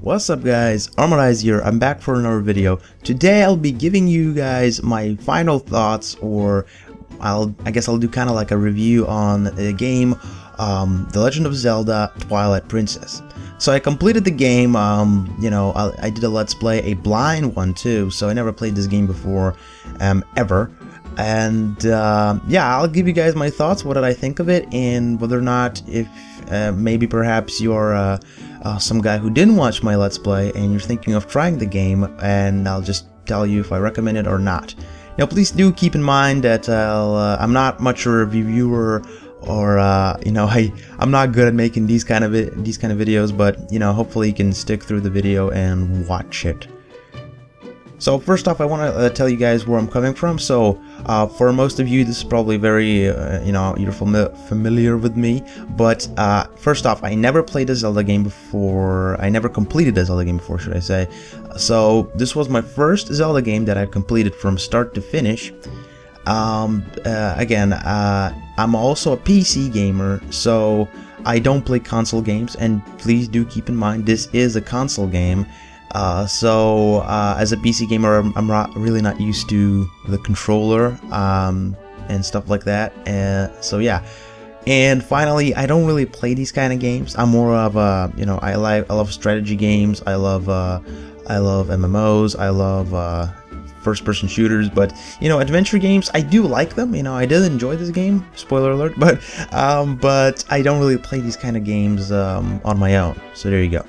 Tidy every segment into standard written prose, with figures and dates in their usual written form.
What's up guys, Armadyz here. I'm back for another video. Today I'll be giving you guys my final thoughts, or I guess I'll do kind of like a review on the game The Legend of Zelda Twilight Princess. So I completed the game, I did a let's play, a blind one too, so I never played this game before, ever. And yeah, I'll give you guys my thoughts, what did I think of it, and whether or not, if maybe perhaps you're some guy who didn't watch my let's play and you're thinking of trying the game, and I'll just tell you if I recommend it or not. Now please do keep in mind that I'm not much of a reviewer, or I'm not good at making these kind of videos, but hopefully you can stick through the video and watch it. So first off, I want to tell you guys where I'm coming from. So for most of you, this is probably very, you're familiar with me. But first off, I never played a Zelda game before. I never completed a Zelda game before, should I say. So this was my first Zelda game that I completed from start to finish. Again, I'm also a PC gamer, so I don't play console games. And please do keep in mind, this is a console game. So as a PC gamer, I'm really not used to the controller and stuff like that. So yeah. And finally, I don't really play these kind of games. I'm more of a, I love strategy games. I love MMOs. I love first-person shooters. But adventure games, I do like them. I did enjoy this game. Spoiler alert. But I don't really play these kind of games on my own. So there you go.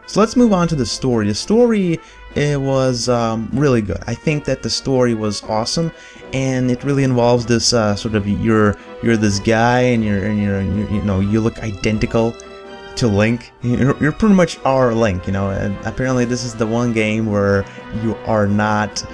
So let's move on to the story. The story, it was really good. I think that the story was awesome, and it really involves this sort of you're this guy, and you look identical to Link. You're pretty much our Link. And apparently this is the one game where you are not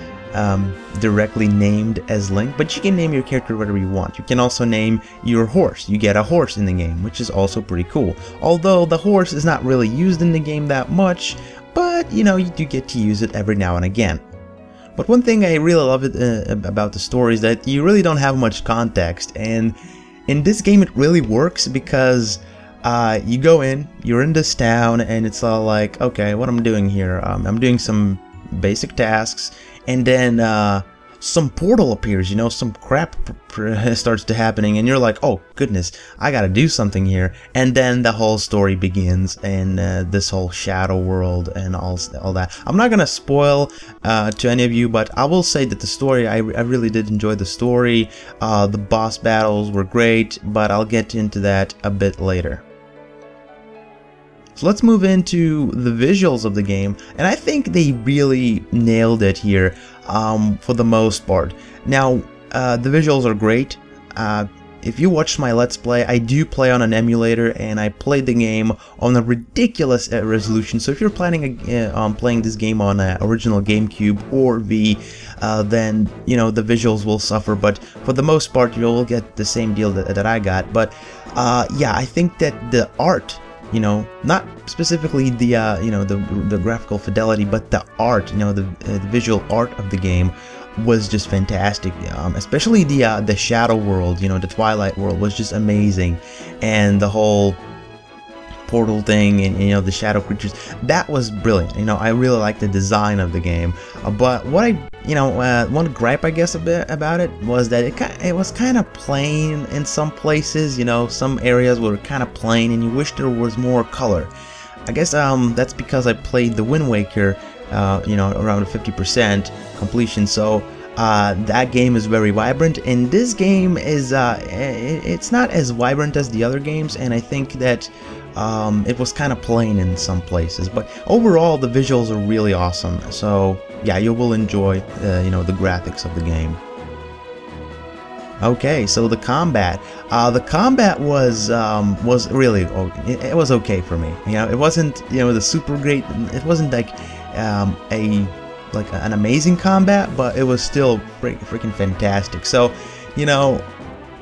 directly named as Link, but you can name your character whatever you want. You can also name your horse. You get a horse in the game, which is also pretty cool. Although the horse is not really used in the game that much, but you do get to use it every now and again. But one thing I really love about the story is that you really don't have much context, and in this game it really works because you go in, you're in this town, and it's all like, okay, what I'm doing here? I'm doing some basic tasks, and then some portal appears, some crap starts to happening, and you're like, oh goodness, I gotta do something here. And then the whole story begins, and this whole shadow world and all that. I'm not gonna spoil to any of you, but I will say that the story, I really did enjoy the story. The boss battles were great, but I'll get into that a bit later. So let's move into the visuals of the game, and I think they really nailed it here for the most part. Now, the visuals are great. If you watched my Let's Play, I do play on an emulator, and I played the game on a ridiculous resolution. So if you're planning on playing this game on an original GameCube or V, then the visuals will suffer. But for the most part, you'll get the same deal that I got. But yeah, I think that the art, not specifically the the graphical fidelity, but the art, the visual art of the game was just fantastic. Especially the shadow world, the Twilight world was just amazing, and the whole portal thing, and the shadow creatures, that was brilliant. I really liked the design of the game. But what I one gripe I guess a bit about it was that it was kind of plain in some places. Some areas were kind of plain, and you wish there was more color. I guess that's because I played the Wind Waker around 50% completion, so that game is very vibrant, and this game is it's not as vibrant as the other games, and I think that it was kind of plain in some places. But overall, the visuals are really awesome. So yeah, you will enjoy the graphics of the game. Okay, so the combat was really, it was okay for me. It wasn't the super great. It wasn't like an amazing combat, but it was still freaking fantastic. So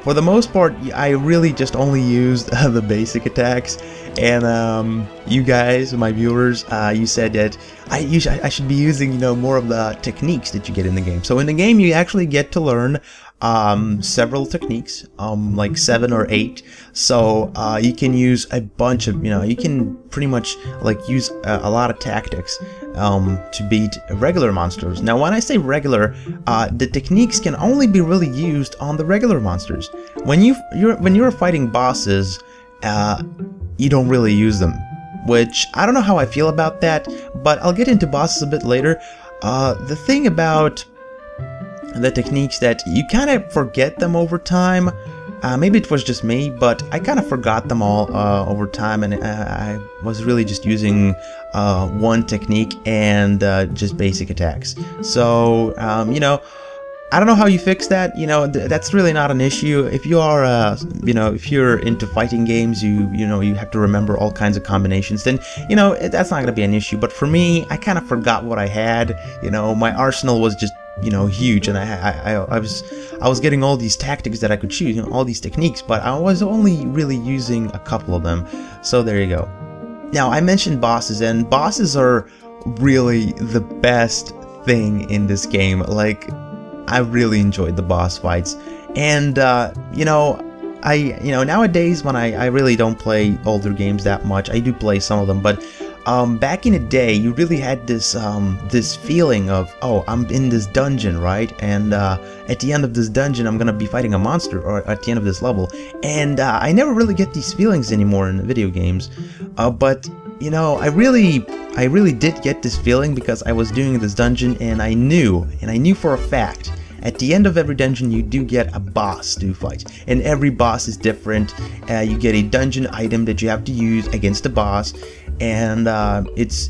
for the most part, I really just only used the basic attacks, and you guys, my viewers, you said that I should be using more of the techniques that you get in the game. So in the game, you actually get to learn several techniques, like 7 or 8. So you can use a bunch of, you can pretty much like use a lot of tactics to beat regular monsters. Now, when I say regular, the techniques can only be really used on the regular monsters. When you're fighting bosses, you don't really use them, which I don't know how I feel about that, but I'll get into bosses a bit later. The thing about the techniques that you kind of forget them over time. Maybe it was just me, but I kind of forgot them all over time, and I was really just using one technique and just basic attacks. So, I don't know how you fix that. That's really not an issue. If you are, if you're into fighting games, you have to remember all kinds of combinations, then, that's not going to be an issue. But for me, I kind of forgot what I had. My arsenal was just, huge, and I was getting all these tactics that I could choose, all these techniques, but I was only really using a couple of them. So there you go. Now, I mentioned bosses, and bosses are really the best thing in this game. Like, I really enjoyed the boss fights, and nowadays when I really don't play older games that much, I do play some of them, but back in the day, you really had this this feeling of, oh, I'm in this dungeon, right? And at the end of this dungeon, I'm gonna be fighting a monster, or at the end of this level. And I never really get these feelings anymore in video games. But I really did get this feeling because I was doing this dungeon, and I knew for a fact, at the end of every dungeon, you do get a boss to fight, and every boss is different. You get a dungeon item that you have to use against the boss, and it's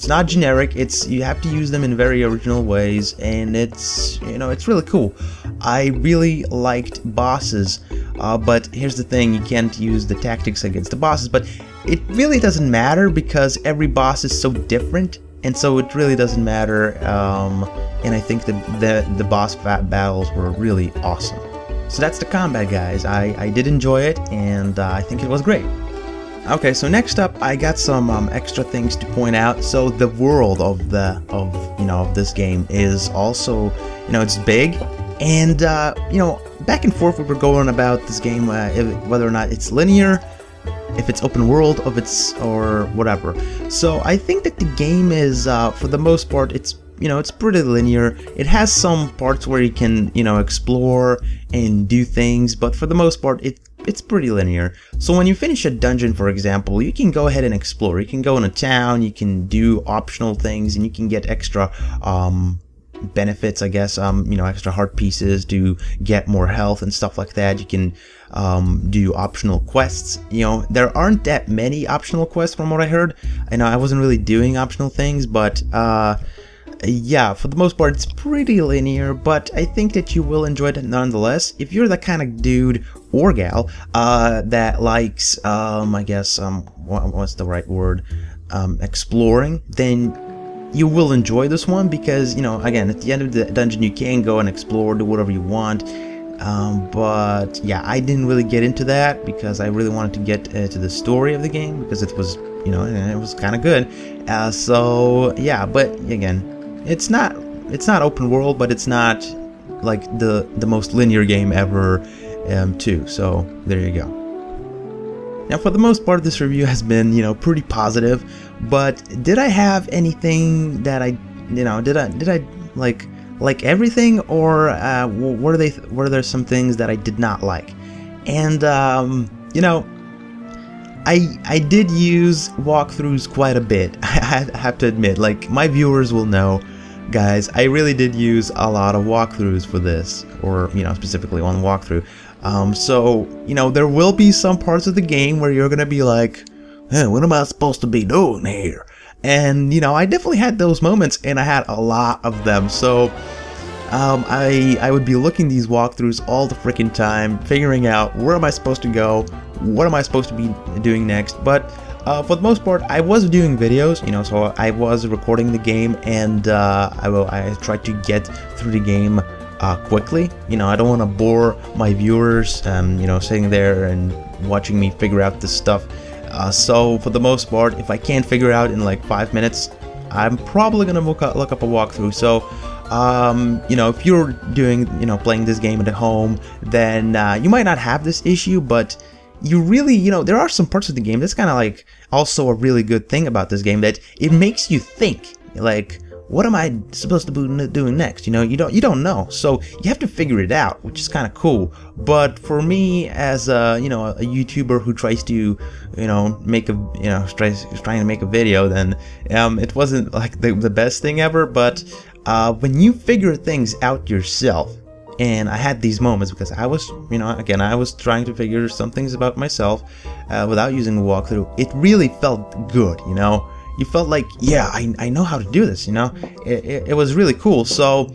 not generic. You have to use them in very original ways, and it's really cool. I really liked bosses, but here's the thing: you can't use the tactics against the bosses. But it really doesn't matter because every boss is so different. And so it really doesn't matter, and I think the boss battles were really awesome. So that's the combat, guys. I did enjoy it, and I think it was great. Okay, so next up, I got some extra things to point out. So the world of this game is also, it's big, and back and forth we were going about this game, whether or not it's linear, if it's open world, or whatever. So I think that the game is, for the most part, it's pretty linear. It has some parts where you can, explore and do things, but for the most part, it's pretty linear. So when you finish a dungeon, for example, you can go ahead and explore. You can go in a town, you can do optional things, and you can get extra benefits, I guess, extra heart pieces to get more health and stuff like that. You can do optional quests. There aren't that many optional quests from what I heard. I wasn't really doing optional things, but yeah, for the most part, it's pretty linear, but I think that you will enjoy it nonetheless. If you're the kind of dude or gal that likes, I guess, what's the right word, exploring, then you will enjoy this one because, again, at the end of the dungeon, you can go and explore, do whatever you want. But yeah, I didn't really get into that because I really wanted to get to the story of the game because it was, it was kind of good. So yeah, but again, it's not open world, but it's not like the most linear game ever, too. So there you go. Now, for the most part, this review has been, pretty positive, but did I have anything that I, did I like everything, or were there some things that I did not like? And I did use walkthroughs quite a bit. I have to admit, like, my viewers will know, guys, I really did use a lot of walkthroughs for this, or specifically one walkthrough. So there will be some parts of the game where you're gonna be like, hey, what am I supposed to be doing here? And I definitely had those moments, and I had a lot of them. So I would be looking these walkthroughs all the freaking time, figuring out where am I supposed to go, what am I supposed to be doing next. But for the most part, I was doing videos, so I was recording the game, and I tried to get through the game quickly. I don't want to bore my viewers, sitting there and watching me figure out this stuff. So for the most part, if I can't figure it out in like 5 minutes, I'm probably gonna look up a walkthrough. So you know, if you're doing, you know, playing this game at home, then you might not have this issue, but you really, you know, there are some parts of the game that's kind of like also a really good thing about this game, that it makes you think, like, what am I supposed to be doing next? You know, you don't know, so you have to figure it out, which is kind of cool. But for me, as a, you know, a YouTuber who tries to, you know, make a, you know, trying to make a video, then it wasn't like the best thing ever. But when you figure things out yourself, and I had these moments because I was, you know, again, I was trying to figure some things about myself without using a walkthrough. It really felt good, you know. You felt like, yeah, I know how to do this, you know. It was really cool. So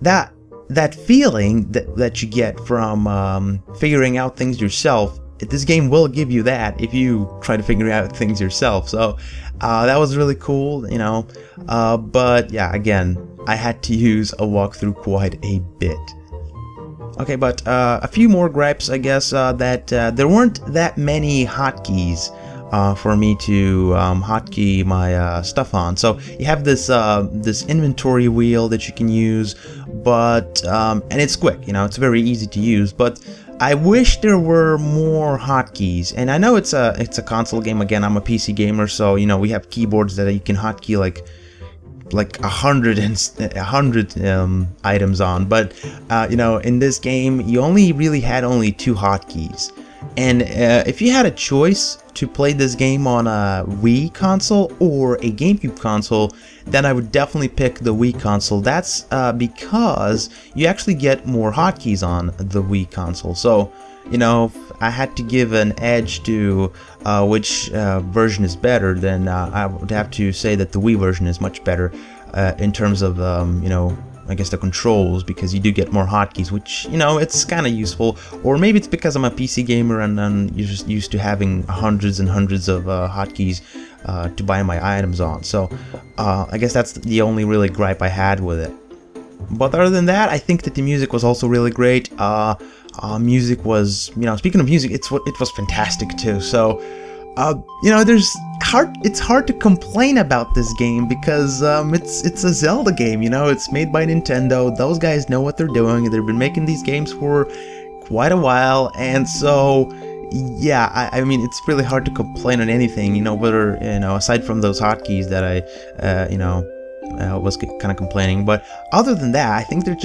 that feeling that you get from figuring out things yourself, this game will give you that if you try to figure out things yourself. So that was really cool, you know. But yeah, again, I had to use a walkthrough quite a bit. Okay, but a few more gripes, I guess, that there weren't that many hotkeys for me to hotkey my stuff on. So you have this this inventory wheel that you can use, but and it's quick, you know, it's very easy to use. But I wish there were more hotkeys. And I know it's a console game. Again, I'm a PC gamer, so you know we have keyboards that you can hotkey like 100 items on. But you know, in this game, you really had 2 hotkeys. And if you had a choice to play this game on a Wii console or a GameCube console, then I would definitely pick the Wii console. That's because you actually get more hotkeys on the Wii console. So, you know, if I had to give an edge to which version is better, then I would have to say that the Wii version is much better in terms of, you know, I guess the controls, because you do get more hotkeys, which, you know, it's kind of useful. Or maybe it's because I'm a PC gamer and you're just used to having hundreds and hundreds of hotkeys to buy my items on. So I guess that's the only really gripe I had with it. But other than that, I think that the music was also really great. Music was, you know, speaking of music, it was fantastic too. So you know, it's hard to complain about this game because it's a Zelda game, you know. It's made by Nintendo. Those guys know what they're doing. They've been making these games for quite a while, and so yeah, I mean, it's really hard to complain on anything, you know, whether, you know, aside from those hotkeys that I you know, was kind of complaining. But other than that, I think there's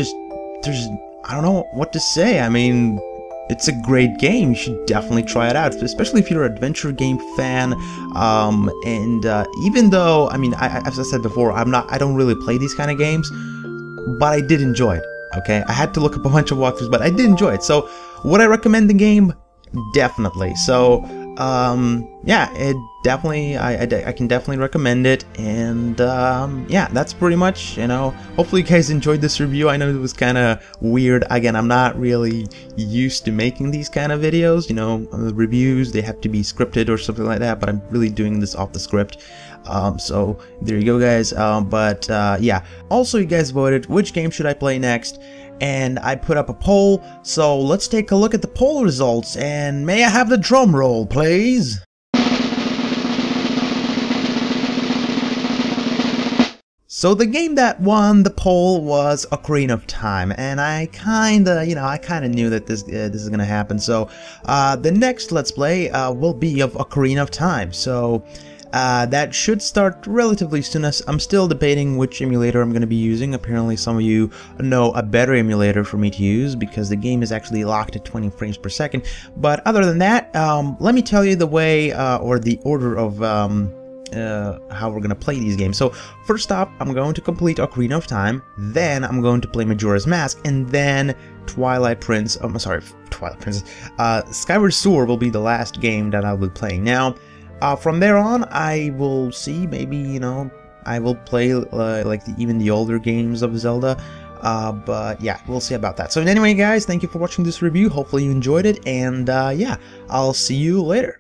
I don't know what to say. I mean, it's a great game. You should definitely try it out, especially if you're an adventure game fan. And even though, I mean, as I said before, I don't really play these kind of games, but I did enjoy it. Okay, I had to look up a bunch of walkthroughs, but I did enjoy it. So, would I recommend the game? Definitely. So, yeah, it definitely, I can definitely recommend it. And yeah, that's pretty much, you know, hopefully you guys enjoyed this review. I know it was kind of weird. Again, I'm not really used to making these kind of videos, you know, reviews, they have to be scripted or something like that, but I'm really doing this off the script. So there you go, guys. But yeah, also you guys voted which game should I play next, and I put up a poll, so let's take a look at the poll results, and may I have the drum roll, please? So the game that won the poll was Ocarina of Time, and I kinda knew that this is gonna happen. So the next Let's Play will be of Ocarina of Time. So that should start relatively soon. I'm still debating which emulator I'm going to be using. Apparently some of you know a better emulator for me to use because the game is actually locked at 20 frames per second. But other than that, let me tell you the way or the order of how we're going to play these games. So first up, I'm going to complete Ocarina of Time, then I'm going to play Majora's Mask, and then Twilight Princess, Skyward Sword will be the last game that I'll be playing. Now, from there on, I will see, maybe, you know, I will play like even the older games of Zelda, but yeah, we'll see about that. So anyway, guys, thank you for watching this review. Hopefully you enjoyed it, and yeah, I'll see you later.